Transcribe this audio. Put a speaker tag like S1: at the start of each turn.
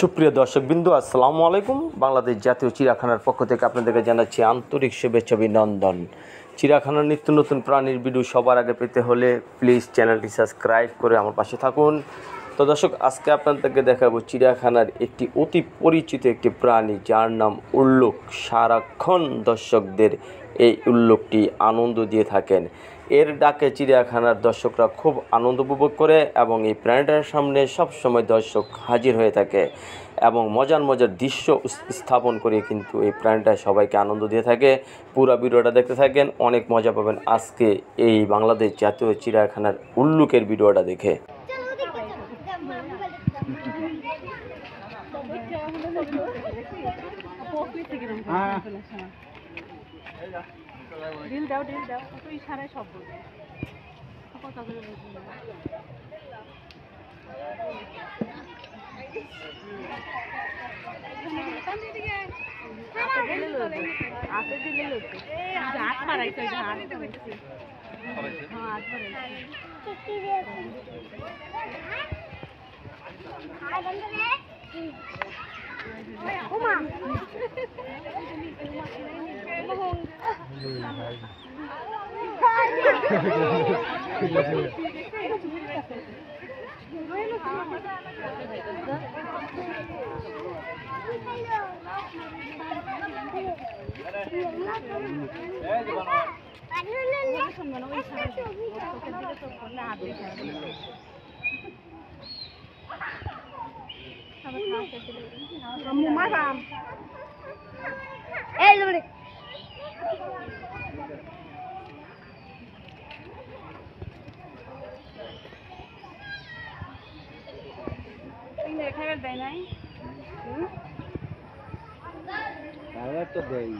S1: সুপ্রিয় দর্শকবৃন্দু, আসসালামু আলাইকুম। বাংলাদেশ জাতীয় চিড়িয়াখানার পক্ষ থেকে আপনাদেরকে জানাচ্ছি আন্তরিক শুভেচ্ছা অভিনন্দন। চিড়িয়াখানার নিত্য নতুন প্রাণীর ভিডিও সবার আগে পেতে হলে প্লিজ চ্যানেলটি সাবস্ক্রাইব করে আমার পাশে থাকুন। তো দর্শক, আজকে আপনাদেরকে দেখাবো চিড়িয়াখানার একটি অতি পরিচিত একটি প্রাণী, যার নাম উল্লুক। সারাক্ষণ দর্শকদের এই উল্লুকটি আনন্দ দিয়ে থাকেন। এর ডাকে চিড়িয়াখানার দর্শকরা খুব আনন্দ উপভোগ করে এবং এই প্রাণীটার সামনে সবসময় দর্শক হাজির হয়ে থাকে এবং মজার মজার দৃশ্য স্থাপন করে কিন্তু এই প্রাণীটা সবাইকে আনন্দ দিয়ে থাকে। পুরো ভিডিওটা দেখতে থাকেন, অনেক মজা পাবেন আজকে এই বাংলাদেশ জাতীয় চিড়িয়াখানার উল্লুকের ভিডিওটা দেখে।
S2: ডিল দাও তো ইশারায় সব বলবে কথা করে বলছি হাতে দিলে লোকে হাত মারাইছে হাত মারাইছে হাত মারাইছে ওমা দেয় নাই
S3: তো দেই